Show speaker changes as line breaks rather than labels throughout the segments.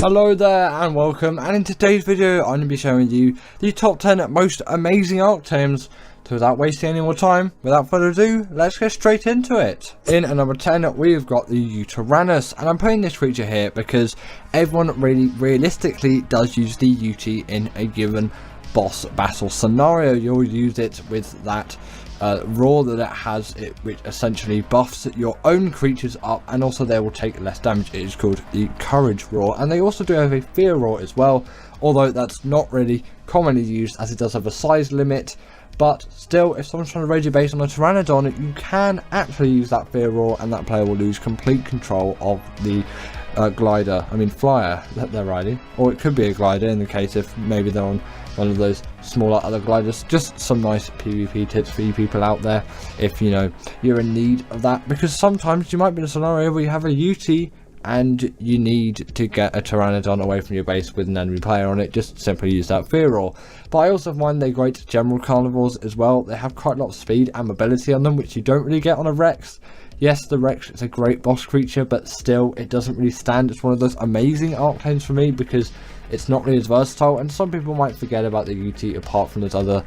Hello there and welcome, and in today's video I'm going to be showing you the top 10 most amazing Ark teams. So without wasting any more time, without further ado, let's get straight into it. In at number 10 we've got the Utterrannis, and I'm putting this creature here because everyone really realistically does use the UT in a given boss battle scenario. You'll use it with that roar that it has, which essentially buffs your own creatures up, and also they will take less damage. It is called the Courage Roar, and they also do have a Fear Roar as well, although that's not really commonly used as it does have a size limit. But still, if someone's trying to raid your base on a Pteranodon, you can actually use that Fear Roar, and that player will lose complete control of the flyer that they're riding. Or it could be a glider in the case if maybe they're on one of those smaller other gliders. Just some nice PvP tips for you people out there if you know you're in need of that, because sometimes you might be in a scenario where you have a UT and you need to get a Pteranodon away from your base with an enemy player on it. Just simply use that Fear Roar. But I also find they're great general carnivores as well. They have quite a lot of speed and mobility on them, which you don't really get on a Rex. Yes, the Rex is a great boss creature, but still it doesn't really stand. It's one of those amazing Ark claims for me because it's not really as versatile, and some people might forget about the UT apart from those other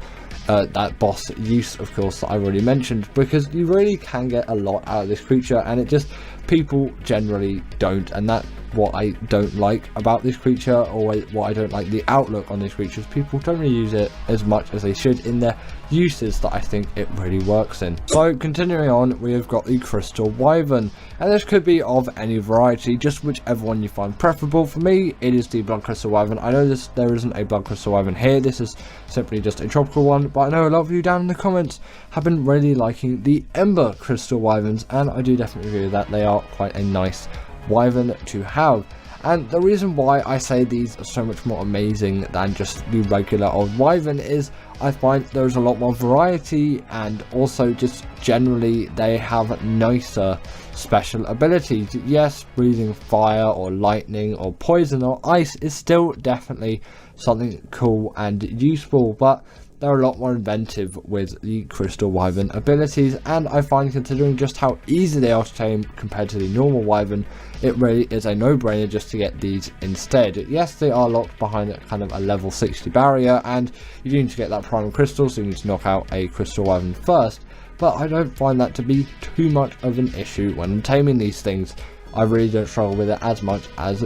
that boss use, of course, that I've already mentioned, because you really can get a lot out of this creature, and it just, people generally don't, and that's what I don't like about this creature, or what I don't like the outlook on this creature, is people don't really use it as much as they should in their uses that I think it really works in. So continuing on, we have got the Crystal Wyvern, and this could be of any variety, just whichever one you find preferable. For me, it is the Blood Crystal Wyvern. I know there isn't a Blood Crystal Wyvern here, this is simply just a tropical one, but I know a lot of you down in the comments have been really liking the Ember Crystal Wyverns, and I do definitely agree with that. They are quite a nice Wyvern to have. And the reason why I say these are so much more amazing than just the regular old Wyvern is I find there's a lot more variety, and also just generally they have nicer special abilities. Yes, breathing fire or lightning or poison or ice is still definitely something cool and useful, but they're a lot more inventive with the Crystal Wyvern abilities, and I find, considering just how easy they are to tame compared to the normal Wyvern, it really is a no-brainer just to get these instead. Yes, they are locked behind kind of a level 60 barrier, and you do need to get that primal crystal, so you need to knock out a Crystal Wyvern first, but I don't find that to be too much of an issue when taming these things. I really don't struggle with it as much as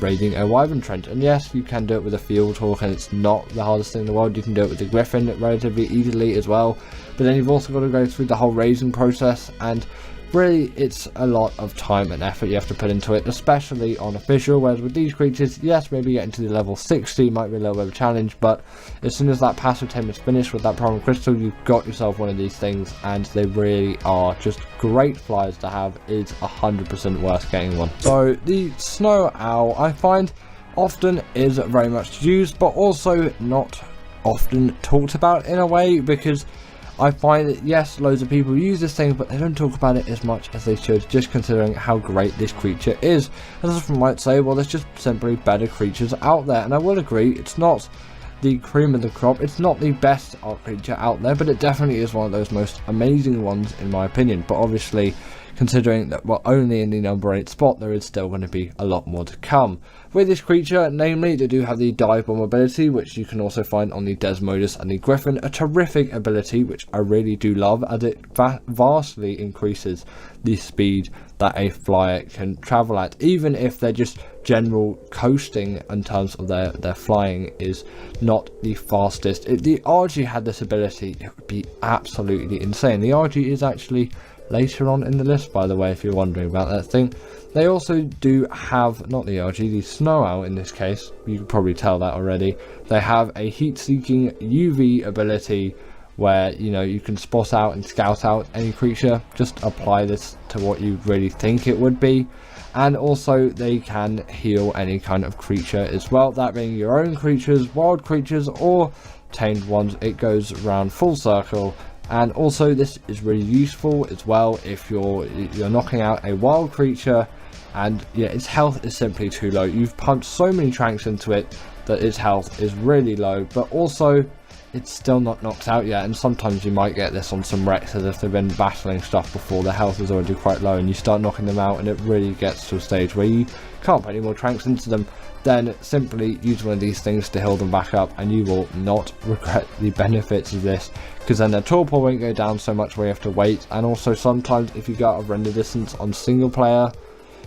raiding a Wyvern Trench. And yes, you can do it with a Field Hawk, and it's not the hardest thing in the world. You can do it with the Griffin relatively easily as well, but then you've also got to go through the whole raising process, and really it's a lot of time and effort you have to put into it, especially on official. Whereas with these creatures, yes, maybe getting to the level 60 might be a little bit of a challenge, but as soon as that passive tame is finished with that primal crystal, you've got yourself one of these things, and they really are just great flyers to have. It's 100% worth getting one. So the Snow Owl, I find, often is very much used, but also not often talked about in a way, because I find that yes, loads of people use this thing, but they don't talk about it as much as they should, just considering how great this creature is. As some might say, well, there's just simply better creatures out there, and I will agree, it's not the cream of the crop, it's not the best Ark creature out there, but it definitely is one of those most amazing ones in my opinion. But obviously, considering that we're only in the number 8 spot, there is still going to be a lot more to come with this creature. Namely, they do have the Dive Bomb ability, which you can also find on the Desmos and the Griffin, a terrific ability which I really do love, as it vastly increases the speed that a flyer can travel at, even if they're just general coasting in terms of their flying is not the fastest. If the RG had this ability, it would be absolutely insane. The RG is actually later on in the list, by the way, if you're wondering about that thing. They also do have, not the RG, the Snow Owl in this case, you can probably tell that already. They have a heat-seeking UV ability where, you know, you can spot out and scout out any creature. Just apply this to what you really think it would be. And also they can heal any kind of creature as well, that being your own creatures, wild creatures, or tamed ones. It goes around full circle. And also this is really useful as well if you're knocking out a wild creature and yeah, its health is simply too low. You've pumped so many tranks into it that its health is really low, but also it's still not knocked out yet, and sometimes you might get this on some wrecks as if they've been battling stuff before, their health is already quite low, and you start knocking them out and it really gets to a stage where you can't put any more tranks into them. Then simply use one of these things to heal them back up, and you will not regret the benefits of this, because then the torpor won't go down so much where you have to wait. And also sometimes if you go out of render distance on single player,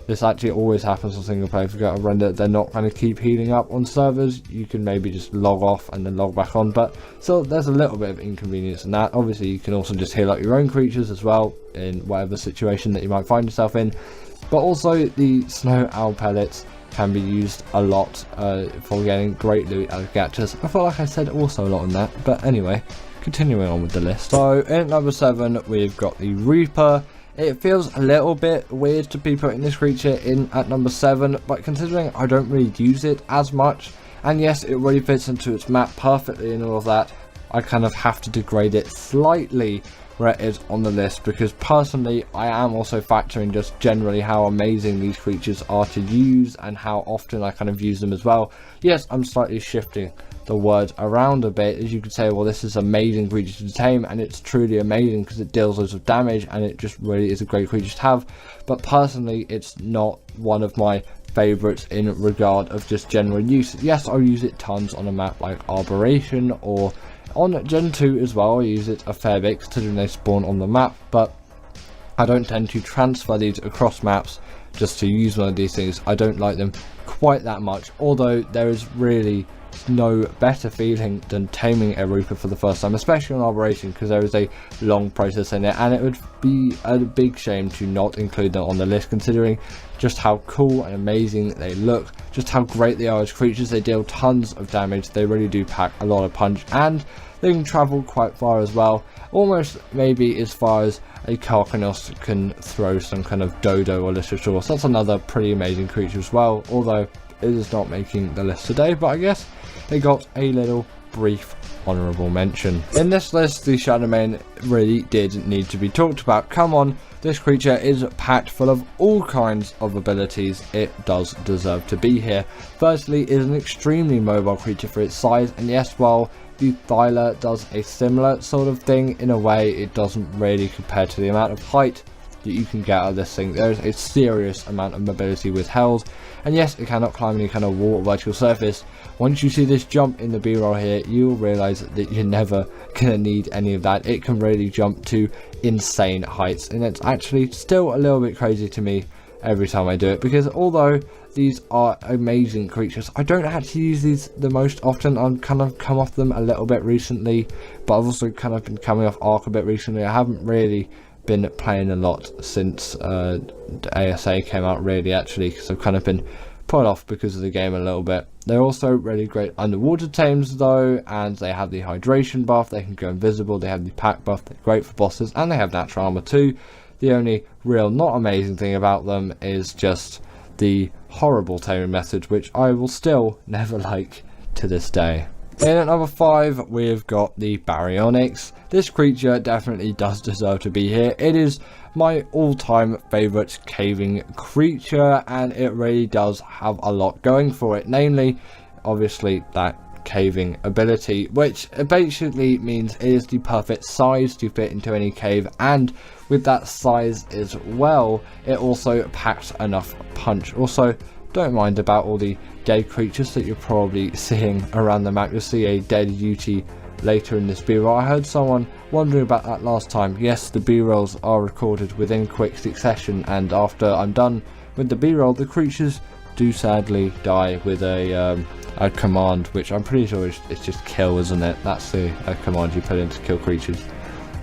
this actually always happens on single player, if you go out of render, they're not going to keep healing up. On servers you can maybe just log off and then log back on, but so there's a little bit of inconvenience in that. Obviously you can also just heal up your own creatures as well in whatever situation that you might find yourself in. But also the snow owl pellets can be used a lot for getting great loot out of gadgets. I feel like I said also a lot on that, but anyway, continuing on with the list. So in at number 7 we've got the Reaper. It feels a little bit weird to be putting this creature in at number 7, but considering I don't really use it as much, and yes, it really fits into its map perfectly and all of that, I kind of have to degrade it slightly where it is on the list, because personally I am also factoring just generally how amazing these creatures are to use and how often I kind of use them as well. Yes, I'm slightly shifting the word around a bit, as you could say, well, this is amazing creature to tame, and it's truly amazing because it deals loads of damage and it just really is a great creature to have. But personally it's not one of my favorites in regard of just general use. Yes, I'll use it tons on a map like Arboration, or on Gen 2 as well. I use it a fair bit considering they spawn on the map, but I don't tend to transfer these across maps just to use one of these things. I don't like them quite that much, although there is really no better feeling than taming a Reaper for the first time, especially on Arboration, because there is a long process in it, and it would be a big shame to not include them on the list, considering just how cool and amazing they look, just how great they are as creatures. They deal tons of damage, they really do pack a lot of punch, and they can travel quite far as well, almost maybe as far as a Carcanos can throw some kind of dodo or Lissasaur. So that's another pretty amazing creature as well, although it is not making the list today, but I guess they got a little brief honourable mention. In this list, the Shadowman really did need to be talked about. Come on, this creature is packed full of all kinds of abilities. It does deserve to be here. Firstly, it is an extremely mobile creature for its size, and yes, while the Thyla does a similar sort of thing, in a way it doesn't really compare to the amount of height that you can get out of this thing. There's a serious amount of mobility withheld, and yes, it cannot climb any kind of wall or vertical surface. Once you see this jump in the B-roll here, you'll realise that you're never gonna need any of that. It can really jump to insane heights, and it's actually still a little bit crazy to me every time I do it, because although these are amazing creatures, I don't actually use these the most often. I've kind of come off them a little bit recently, but I've also kind of been coming off Ark a bit recently. I haven't really been playing a lot since the ASA came out, really, actually, because I've kind of been put off because of the game a little bit. They're also really great underwater tames though, and they have the hydration buff, they can go invisible, they have the pack buff, they're great for bosses, and they have natural armor too. The only real not amazing thing about them is just the horrible taming method, which I will still never like to this day. In at number 5 we've got the Barionics. This creature definitely does deserve to be here. It is my all-time favourite caving creature, and it really does have a lot going for it, namely obviously that caving ability, which basically means it is the perfect size to fit into any cave, and with that size as well, it also packs enough punch. Also, don't mind about all the dead creatures that you're probably seeing around the map. You'll see a dead Yuti later in this B-roll. I heard someone wondering about that last time. Yes, the B-rolls are recorded within quick succession, and after I'm done with the B-roll, the creatures do sadly die with a command, which I'm pretty sure it's just kill, isn't it? That's the command you put in to kill creatures.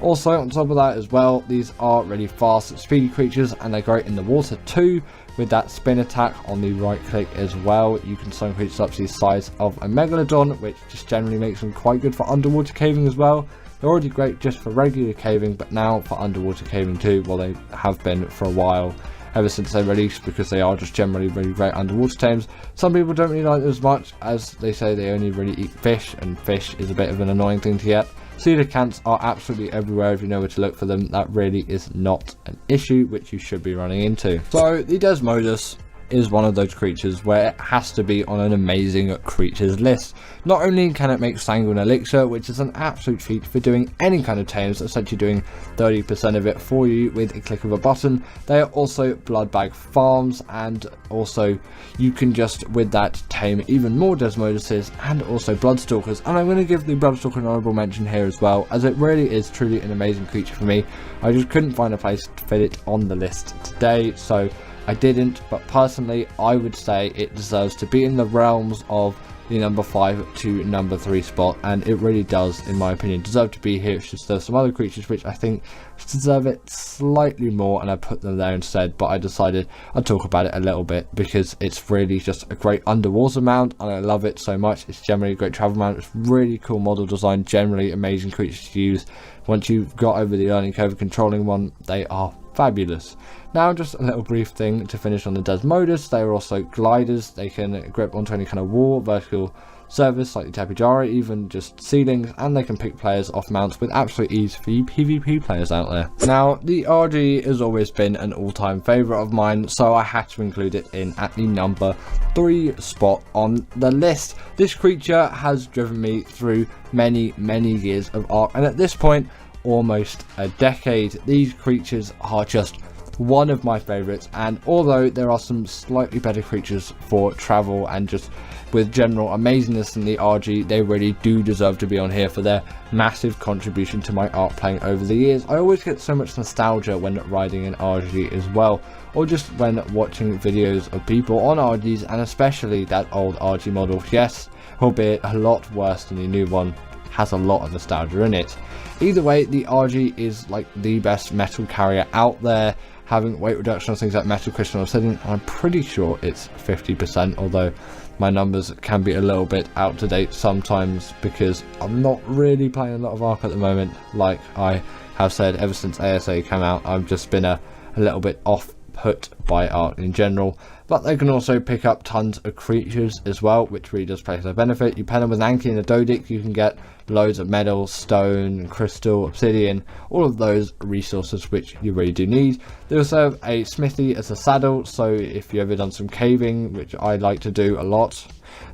Also, on top of that as well, these are really fast, speedy creatures, and they're great in the water too, with that spin attack on the right click as well. You can summon creatures up to the size of a Megalodon, which just generally makes them quite good for underwater caving as well. They're already great just for regular caving, but now for underwater caving too. Well, they have been for a while, ever since they released, because they are just generally really great underwater tames. Some people don't really like them as much, as they say they only really eat fish, and fish is a bit of an annoying thing to get. Coelacanths are absolutely everywhere if you know where to look for them. That really is not an issue which you should be running into. So the Desmos is one of those creatures where it has to be on an amazing creatures list. Not only can it make Sanguine Elixir, which is an absolute feat for doing any kind of tames, essentially doing 30% of it for you with a click of a button, they are also blood bag farms, and also you can just with that tame even more Desmoduses and also Bloodstalkers. And I'm going to give the Bloodstalker an honourable mention here as well, as it really is truly an amazing creature for me. I just couldn't find a place to fit it on the list today, so I didn't, but personally I would say it deserves to be in the realms of the number 5 to number 3 spot, and it really does, in my opinion, deserve to be here. It's just there's some other creatures which I think deserve it slightly more, and I put them there instead, but I decided I'd talk about it a little bit because it's really just a great underwater mount and I love it so much. It's generally a great travel mount. It's really cool model design, generally amazing creatures to use. Once you've got over the learning curve of controlling one, they are fabulous. Now just a little brief thing to finish on the Desmodus. They are also gliders. They can grip onto any kind of wall, vertical surface like the Tapijara, even just ceilings, and they can pick players off mounts with absolute ease for you PvP players out there. Now the RG has always been an all-time favourite of mine, so I had to include it in at the number 3 spot on the list. This creature has driven me through many years of Ark, and at this point almost a decade. These creatures are just one of my favourites, and although there are some slightly better creatures for travel and just with general amazingness in the RG, they really do deserve to be on here for their massive contribution to my Ark playing over the years. I always get so much nostalgia when riding an RG as well, or just when watching videos of people on RGs, and especially that old RG model. Yes, albeit a lot worse than the new one, has a lot of nostalgia in it. Either way, the RG is like the best metal carrier out there, having weight reduction on things like metal, crystal, and obsidian. I'm pretty sure it's 50%, although my numbers can be a little bit out to date sometimes because I'm not really playing a lot of Ark at the moment. Like I have said, ever since ASA came out, I've just been a little bit off put by Ark in general. But they can also pick up tons of creatures as well, which really does play to their benefit. You pair them with an Anki and a Dodic, you can get loads of metal, stone, crystal, obsidian, all of those resources which you really do need. They also have a smithy as a saddle, so if you've ever done some caving, which I like to do a lot,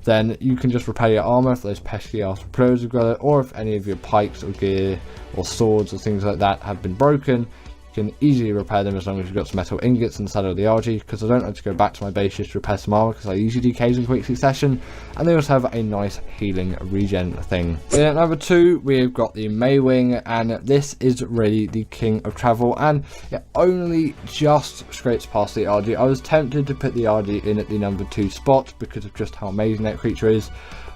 then you can just repair your armor if those pesky ass players have got it, or if any of your pikes or gear or swords or things like that have been broken, can easily repair them as long as you've got some metal ingots in the saddle of the RG, because I don't like to go back to my base just to repair some armor because I usually do caves in quick succession. And they also have a nice healing regen thing. In at number 2 we've got the Maywing, and this is really the king of travel, and it only just scrapes past the RG. I was tempted to put the RG in at the number 2 spot because of just how amazing that creature is,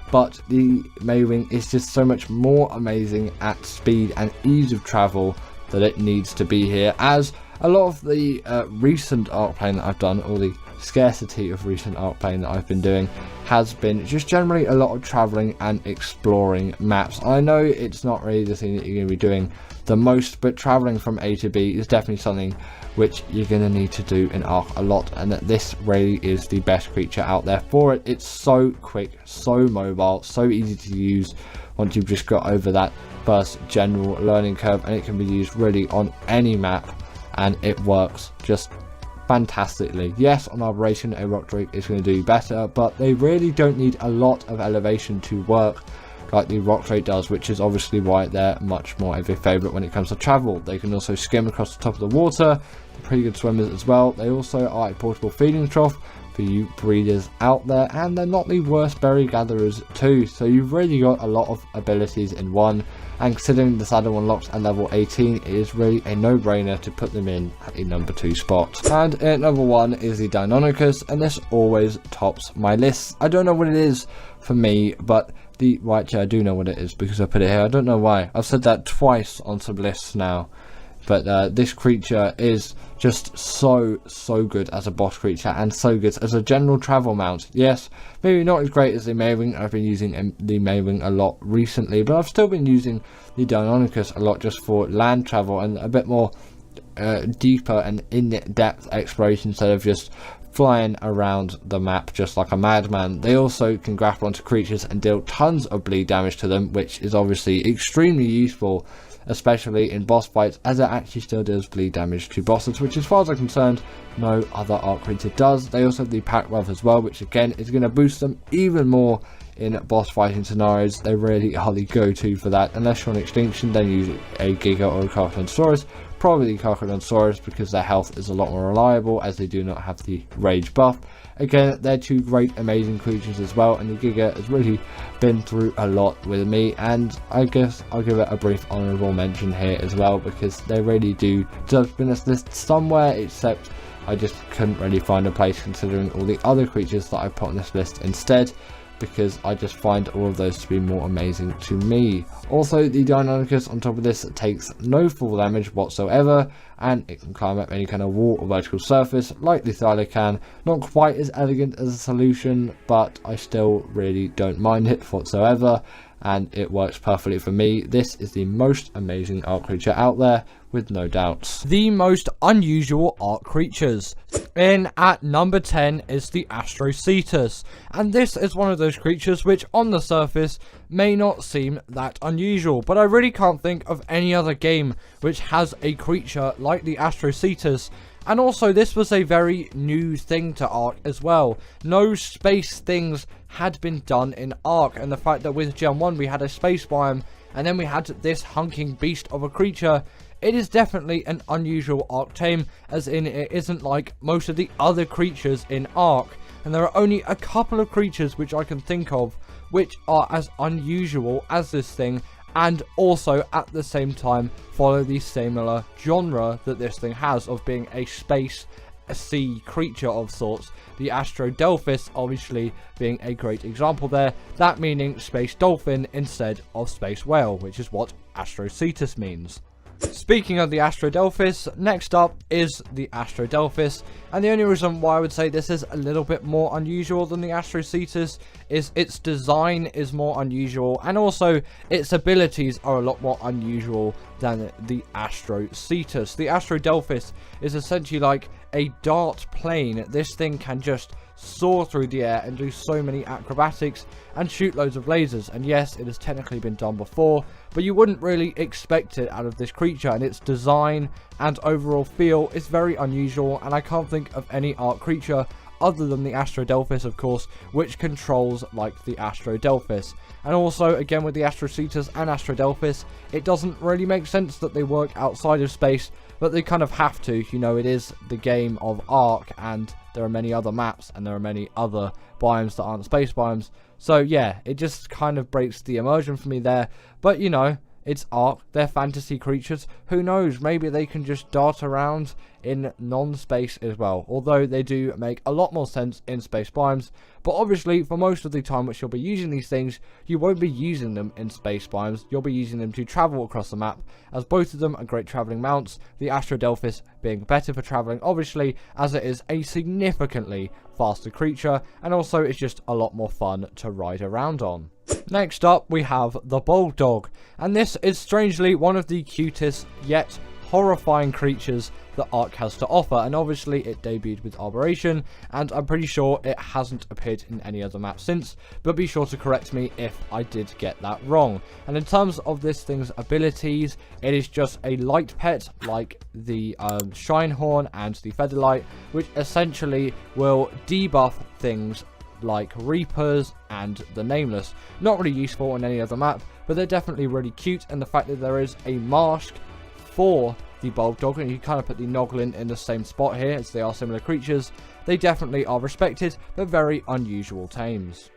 but the Maywing is just so much more amazing at speed and ease of travel that it needs to be here, as a lot of the recent Ark playing that I've done, or the scarcity of recent Ark playing that I've been doing, has been just generally a lot of travelling and exploring maps. I know it's not really the thing that you're going to be doing the most, but travelling from A to B is definitely something which you're going to need to do in Ark a lot, and that this really is the best creature out there for it. It's so quick, so mobile, so easy to use once you've just got over that first general learning curve, and it can be used really on any map and it works just fantastically. Yes, on Operation a rock drake is going to do better, but they really don't need a lot of elevation to work like the rock drake does, which is obviously why they're much more of a favourite when it comes to travel. They can also skim across the top of the water, they're pretty good swimmers as well. They also are a portable feeding trough for you breeders out there, and they're not the worst berry gatherers too, so you've really got a lot of abilities in one. And considering the saddle unlocks at level 18, it is really a no-brainer to put them in at the number 2 spot. And at number 1 is the Deinonychus, and this always tops my list. I don't know what it is for me, but the right chair, I do know what it is because I put it here. I don't know why. I've said that twice on some lists now. But this creature is just so good as a boss creature, and so good as a general travel mount. Yes, maybe not as great as the Maywing. I've been using the Maywing a lot recently, but I've still been using the Deinonychus a lot just for land travel and a bit more deeper and in-depth exploration instead of just flying around the map just like a madman. They also can grapple onto creatures and deal tons of bleed damage to them, which is obviously extremely useful especially in boss fights, as it actually still does bleed damage to bosses, which as far as I'm concerned, no other Ark creature does. They also have the pack wealth as well, which again is going to boost them even more in boss fighting scenarios. They really are the go-to for that. Unless you're on extinction, then use a Giga or a Carcanosaurus. Probably Carcanosaurus, because their health is a lot more reliable, as they do not have the rage buff. Again, they're two great, amazing creatures as well, and the Giga has really been through a lot with me, and I guess I'll give it a brief honourable mention here as well, because they really do deserve in this list somewhere, except I just couldn't really find a place considering all the other creatures that I put on this list instead, because I just find all of those to be more amazing to me. Also, the Deinonychus on top of this takes no fall damage whatsoever, and it can climb up any kind of wall or vertical surface like the Thyla can. Not quite as elegant as a solution, but I still really don't mind it whatsoever, and it works perfectly for me. This is the most amazing Ark creature out there, with no doubts. The most unusual Ark creatures. In at number 10 is the Astroetus, and this is one of those creatures which on the surface may not seem that unusual, but I really can't think of any other game which has a creature like the Astroetus. And also, this was a very new thing to Ark as well. No space things had been done in Ark, and the fact that with Gen 1 we had a space biome, and then we had this hunking beast of a creature, it is definitely an unusual Ark tame, as in it isn't like most of the other creatures in Ark. And there are only a couple of creatures which I can think of which are as unusual as this thing, and also at the same time follow the similar genre that this thing has of being a space sea creature of sorts. The Astrodelus obviously being a great example there, that meaning space dolphin instead of space whale, which is what Astroetus means. Speaking of the Astrodelus, next up is the Astrodelus, and the only reason why I would say this is a little bit more unusual than the Astroetus is its design is more unusual, and also its abilities are a lot more unusual than the Astroetus. The Astrodelus is essentially like a dart plane. This thing can just soar through the air and do so many acrobatics and shoot loads of lasers, and yes, it has technically been done before, but you wouldn't really expect it out of this creature, and its design and overall feel is very unusual, and I can't think of any Ark creature other than the Astrodelus, of course, which controls like the Astrodelus. And also, again, with the Astroetus and Astrodelus, it doesn't really make sense that they work outside of space, but they kind of have to. You know, it is the game of Ark, and there are many other maps, and there are many other biomes that aren't space biomes. So yeah, it just kind of breaks the immersion for me there. But you know, it's Ark, they're fantasy creatures. Who knows, maybe they can just dart around in non-space as well. Although they do make a lot more sense in space biomes. But obviously, for most of the time which you'll be using these things, you won't be using them in space biomes. You'll be using them to travel across the map, as both of them are great traveling mounts. The Astrodelus being better for traveling, obviously, as it is a significantly faster creature, and also it's just a lot more fun to ride around on. Next up, we have the Bulldog, and this is strangely one of the cutest yet horrifying creatures that Ark has to offer, and obviously it debuted with Arboration, and I'm pretty sure it hasn't appeared in any other map since, but be sure to correct me if I did get that wrong. And in terms of this thing's abilities, it is just a light pet like the Shinehorn and the Featherlight, which essentially will debuff things like Reapers and the Nameless. Not really useful on any other map, but they're definitely really cute, and the fact that there is a mask for the Bulldog, and you kind of put the Noglin in the same spot here as they are similar creatures, they definitely are respected but very unusual tames.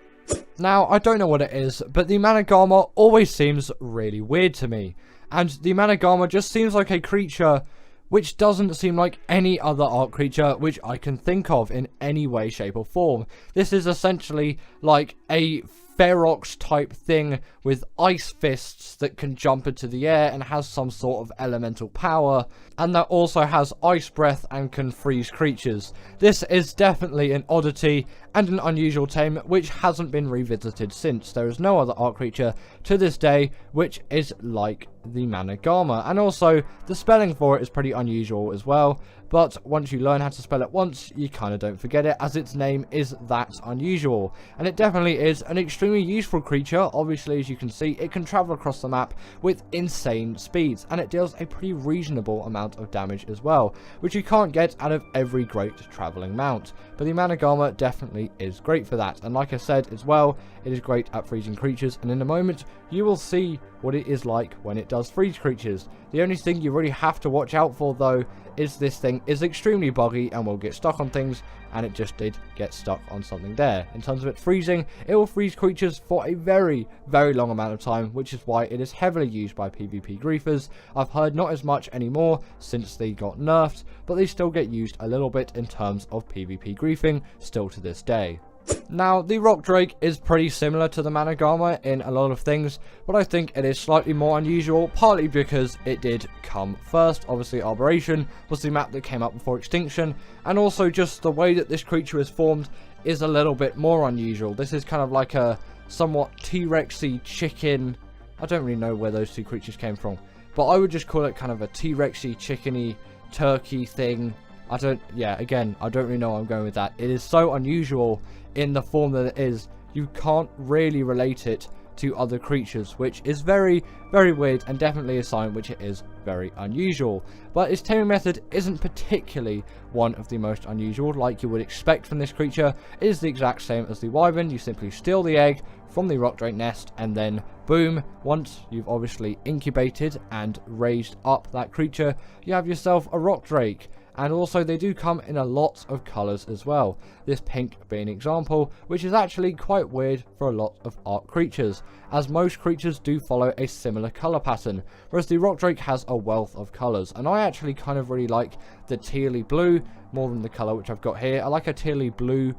Now, I don't know what it is, but the Managama always seems really weird to me, and the Managama just seems like a creature which doesn't seem like any other Ark creature which I can think of in any way, shape or form. This is essentially like a Ferox type thing with ice fists that can jump into the air and has some sort of elemental power, and that also has ice breath and can freeze creatures. This is definitely an oddity, and an unusual tame which hasn't been revisited since. There is no other Ark creature to this day which is like the Managama, and also the spelling for it is pretty unusual as well, but once you learn how to spell it once, you kind of don't forget it, as its name is that unusual. And it definitely is an extremely useful creature. Obviously, as you can see, it can travel across the map with insane speeds, and it deals a pretty reasonable amount of damage as well, which you can't get out of every great travelling mount. But the Managama definitely is great for that, and like I said as well, it is great at freezing creatures, and in a moment you will see what it is like when it does freeze creatures. The only thing you really have to watch out for though is this thing is extremely buggy and will get stuck on things, and it just did get stuck on something there. In terms of it freezing, it will freeze creatures for a very, very long amount of time, which is why it is heavily used by PvP griefers. I've heard not as much anymore since they got nerfed, but they still get used a little bit in terms of PvP griefing still to this day. Now, the Rock Drake is pretty similar to the Managama in a lot of things, but I think it is slightly more unusual, partly because it did come first. Obviously, Arboration was the map that came up before Extinction, and also just the way that this creature is formed is a little bit more unusual. This is kind of like a somewhat T-Rexy chicken. I don't really know where those two creatures came from, but I would just call it kind of a T-Rexy chickeny turkey thing. I don't really know where I'm going with that. It is so unusual in the form that it is, you can't really relate it to other creatures, which is very, very weird, and definitely a sign which it is very unusual. But its taming method isn't particularly one of the most unusual, like you would expect from this creature. It is the exact same as the Wyvern. You simply steal the egg from the Rock Drake nest, and then boom, once you've obviously incubated and raised up that creature, you have yourself a Rock Drake. And also they do come in a lot of colours as well, this pink being an example, which is actually quite weird for a lot of Ark creatures, as most creatures do follow a similar colour pattern, whereas the Rock Drake has a wealth of colours. And I actually kind of really like the tealy blue more than the colour which I've got here. I like a tealy blue,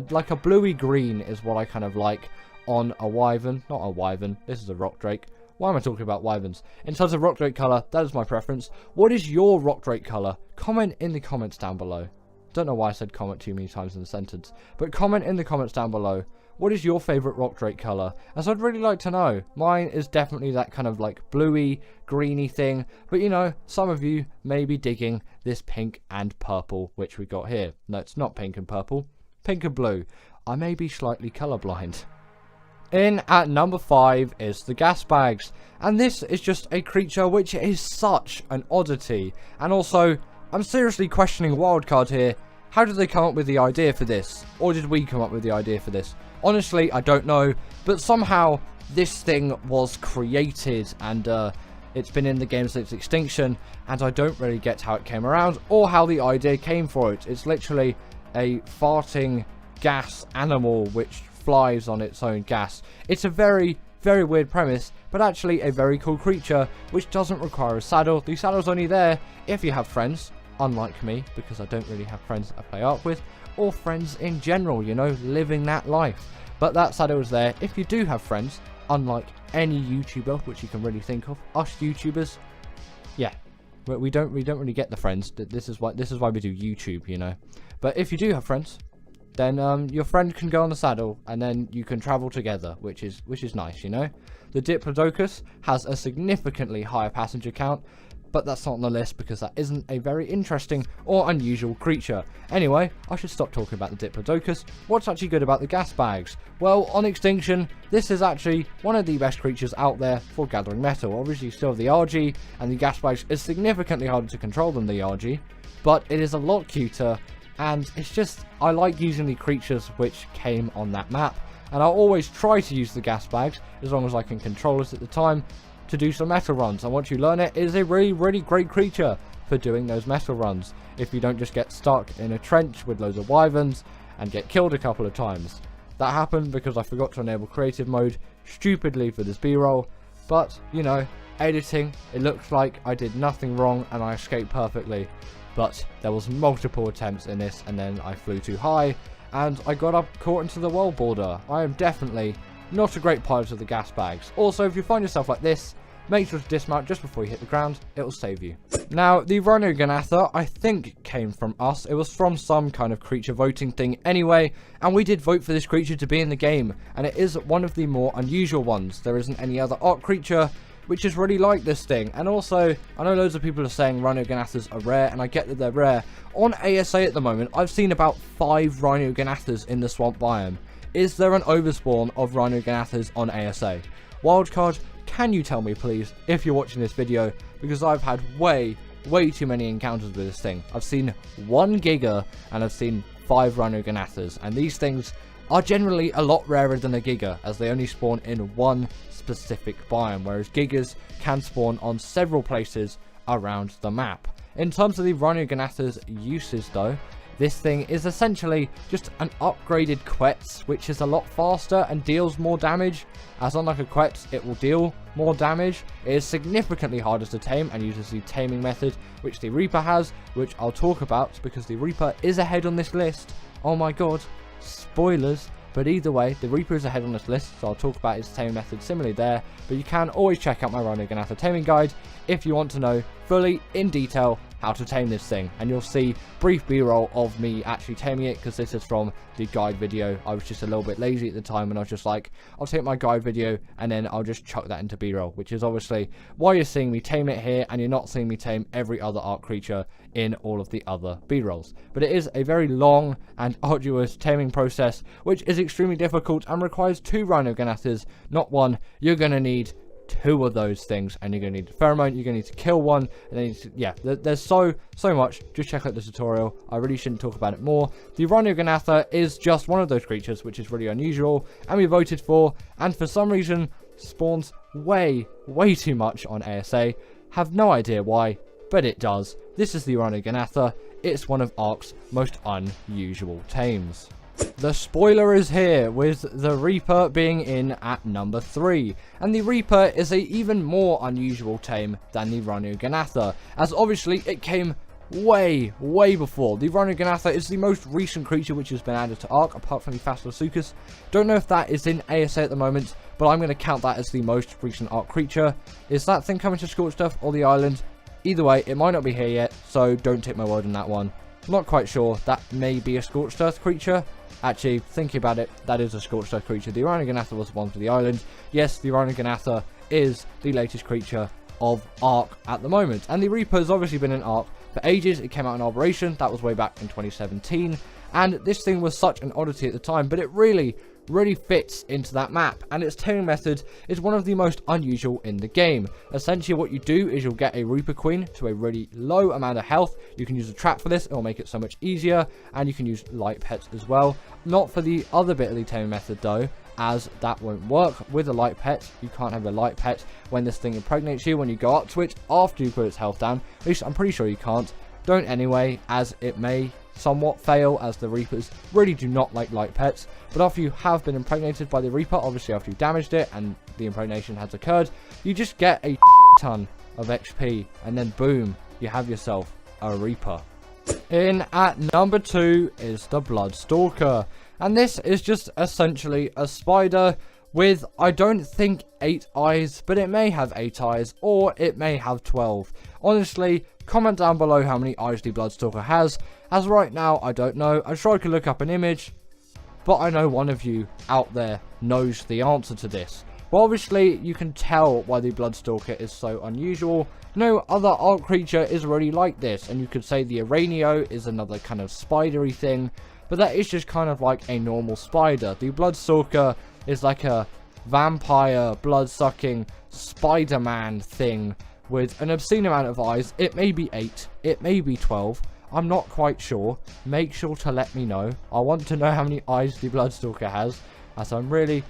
like a bluey green is what I kind of like on a Wyvern. Not a Wyvern, this is a Rock Drake. Why am I talking about Wyverns? In terms of Rock Drake colour, that is my preference. What is your Rock Drake colour? Comment in the comments down below. Don't know why I said comment too many times in a sentence, but comment in the comments down below. What is your favourite Rock Drake colour? As I'd really like to know. Mine is definitely that kind of like bluey, greeny thing, but you know, some of you may be digging this pink and purple which we got here. No, it's not pink and purple, pink and blue. I may be slightly colourblind. In at number 5 is the Gasbags, and this is just a creature which is such an oddity. And also, I'm seriously questioning Wildcard here. How did they come up with the idea for this? Or did we come up with the idea for this? Honestly, I don't know, but somehow this thing was created, and it's been in the game since Extinction, and I don't really get how it came around or how the idea came for it. It's literally a farting gas animal which flies on its own gas. It's a very, very weird premise, but actually a very cool creature which doesn't require a saddle. The saddle's only there if you have friends, unlike me, because I don't really have friends that I play Ark with, or friends in general, you know, living that life. But that saddle is there if you do have friends, unlike any YouTuber which you can really think of. Us YouTubers, yeah, we don't really get the friends. This is why we do YouTube, you know. But if you do have friends, then your friend can go on the saddle, and then you can travel together, which is nice, you know. The Diplodocus has a significantly higher passenger count, but that's not on the list because that isn't a very interesting or unusual creature. Anyway, I should stop talking about the Diplodocus. What's actually good about the Gasbags? Well, on Extinction, this is actually one of the best creatures out there for gathering metal. Obviously, you still have the RG, and the Gasbags is significantly harder to control than the RG, but it is a lot cuter. And it's just, I like using the creatures which came on that map. And I'll always try to use the Gasbags, as long as I can control it at the time, to do some metal runs. And once you learn it, it is a really, really great creature for doing those metal runs. If you don't just get stuck in a trench with loads of Wyverns and get killed a couple of times. That happened because I forgot to enable creative mode, stupidly, for this B-roll. But, you know, editing, it looks like I did nothing wrong and I escaped perfectly. But there was multiple attempts in this, and then I flew too high, and I got up caught into the world border. I am definitely not a great pilot of the Gasbags. Also, if you find yourself like this, make sure to dismount just before you hit the ground. It will save you. Now, the Rhino Ganata, I think, came from us. It was from some kind of creature voting thing anyway, and we did vote for this creature to be in the game, and it is one of the more unusual ones. There isn't any other Ark creature which is really like this thing. And also, I know loads of people are saying Rhino Ganatas are rare, and I get that they're rare. On ASA at the moment, I've seen about 5 Rhino Ganatas in the swamp biome. Is there an overspawn of Rhino Ganatas on ASA? Wildcard, can you tell me please, if you're watching this video, because I've had way too many encounters with this thing. I've seen 1 Giga, and I've seen 5 Rhino Ganatas, and these things are generally a lot rarer than a Giga, as they only spawn in one specific biome, whereas Gigas can spawn on several places around the map. In terms of the Rhino Ganata's uses though, this thing is essentially just an upgraded Quetz, which is a lot faster and deals more damage. As unlike a Quetz, it will deal more damage. It is significantly harder to tame and uses the taming method, which the Reaper has, which I'll talk about because the Reaper is ahead on this list. Oh my god, spoilers. But either way, the Reaper is ahead on this list, so I'll talk about his taming method similarly there. But you can always check out my Rhino Ganata taming guide if you want to know fully, in detail, how to tame this thing. And you'll see brief b-roll of me actually taming it, because this is from the guide video. I was just a little bit lazy at the time, and I was just like, I'll take my guide video, and then I'll just chuck that into b-roll. Which is obviously why you're seeing me tame it here, and you're not seeing me tame every other Ark creature in all of the other b-rolls. But it is a very long and arduous taming process, which is extremely difficult and requires 2 Rhino Ganatas, not 1. You're going to need 2 of those things, and you're going to need pheromone, you're going to need to kill 1, and then yeah, there's so much. Just check out the tutorial. I really shouldn't talk about it more. The Rhino Ganata is just one of those creatures which is really unusual, and we voted for, and for some reason spawns way too much on ASA. Have no idea why, but it does. This is the Rhino Ganata. It's one of Ark's most unusual tames. The spoiler is here, with the Reaper being in at number 3, and the Reaper is a even more unusual tame than the Rhino Ganata, as obviously it came way before. The Rhino Ganata is the most recent creature which has been added to Ark, apart from the Astroetus. Don't know if that is in ASA at the moment, but I'm going to count that as the most recent Ark creature. Is that thing coming to Scorched Earth or the island? Either way, it might not be here yet, so don't take my word on that one. Not quite sure. That may be a Scorched Earth creature. Actually, thinking about it, that is a Scorched Earth creature. The Rhino Ganata was the one for the island. Yes, the Rhino Ganata is the latest creature of Ark at the moment. And the Reaper has obviously been in Ark for ages. It came out in Operation. That was way back in 2017. And this thing was such an oddity at the time, but it really fits into that map, and its taming method is one of the most unusual in the game. Essentially what you do is you'll get a Reaper Queen to a really low amount of health. You can use a trap for this, it will make it so much easier, and you can use light pets as well. Not for the other bit of the taming method though, as that won't work with a light pet. You can't have a light pet when this thing impregnates you when you go up to it after you put its health down. At least I'm pretty sure you can't. Don't anyway, as it may somewhat fail, as the Reapers really do not like light pets. But after you have been impregnated by the Reaper, obviously after you damaged it and the impregnation has occurred, you just get a ton of XP, and then boom, you have yourself a Reaper. In at number 2 is the Bloodstalker, and this is just essentially a spider with, I don't think 8 eyes, but it may have 8 eyes, or it may have 12. Honestly, comment down below how many eyes the Bloodstalker has, as right now I don't know. I'm sure I could look up an image, but I know one of you out there knows the answer to this. Well, obviously you can tell why the Bloodstalker is so unusual. No other Ark creature is really like this, and you could say the Aranio is another kind of spidery thing, but that is just kind of like a normal spider. The Bloodstalker is like a vampire, blood-sucking Spider-Man thing with an obscene amount of eyes. It may be 8, it may be 12, I'm not quite sure. Make sure to let me know. I want to know how many eyes the Bloodstalker has, as I'm really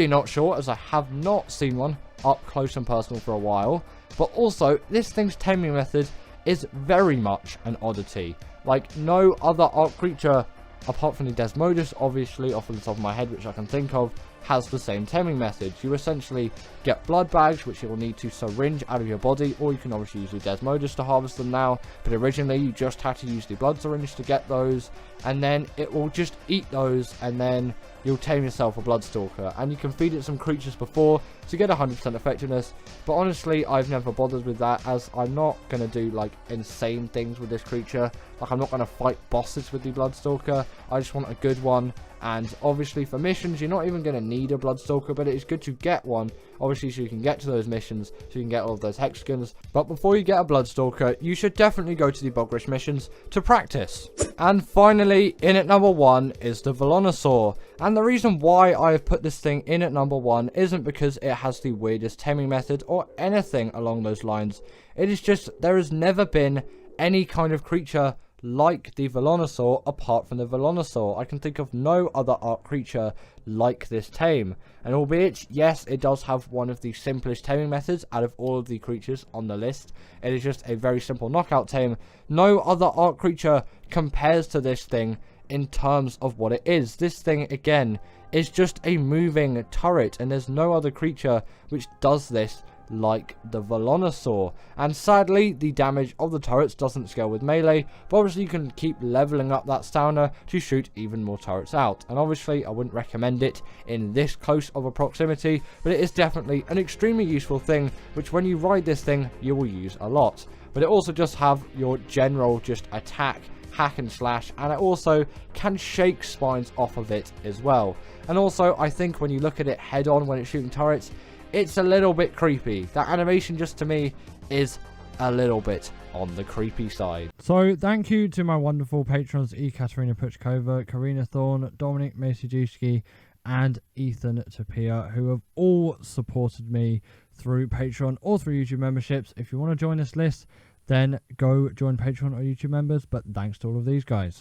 not sure, as I have not seen one up close and personal for a while. But also, this thing's taming method is very much an oddity. Like no other Ark creature, apart from the Desmos, obviously, off the top of my head, which I can think of, has the same taming method. You essentially get blood bags, which you'll need to syringe out of your body, or you can obviously use the Desmos to harvest them now, but originally you just had to use the blood syringe to get those, and then it will just eat those, and then you'll tame yourself a Bloodstalker, and you can feed it some creatures before to get 100% effectiveness. But honestly, I've never bothered with that, as I'm not going to do like insane things with this creature. Like, I'm not going to fight bosses with the Bloodstalker. I just want a good one. And obviously for missions, you're not even going to need a Bloodstalker, but it is good to get one, obviously, so you can get to those missions, so you can get all of those hexagons. But before you get a Bloodstalker, you should definitely go to the Bogrish missions to practice. And finally, in at number 1 is the Volonosaur. And the reason why I have put this thing in at number 1 isn't because it has the weirdest taming method or anything along those lines. It is just, there has never been any kind of creature like the Volonosaur apart from the Volonosaur. I can think of no other Ark creature like this tame. And albeit, yes, it does have one of the simplest taming methods out of all of the creatures on the list. It is just a very simple knockout tame. No other Ark creature compares to this thing in terms of what it is. This thing, again, is just a moving turret, and there's no other creature which does this like the Volonosaur. And sadly, the damage of the turrets doesn't scale with melee, but obviously you can keep leveling up that stamina to shoot even more turrets out. And obviously I wouldn't recommend it in this close of a proximity, but it is definitely an extremely useful thing, which when you ride this thing you will use a lot. But it also just have your general just attack, hack and slash, and it also can shake spines off of it as well. And also, I think when you look at it head on when it's shooting turrets, it's a little bit creepy. That animation, just to me, is a little bit on the creepy side. So thank you to my wonderful patrons, Katerina Puchkova, Karina Thorne, Dominic Masijewski, and Ethan Tapia, who have all supported me through Patreon or through YouTube memberships. If you want to join this list, then go join Patreon or YouTube members, but thanks to all of these guys.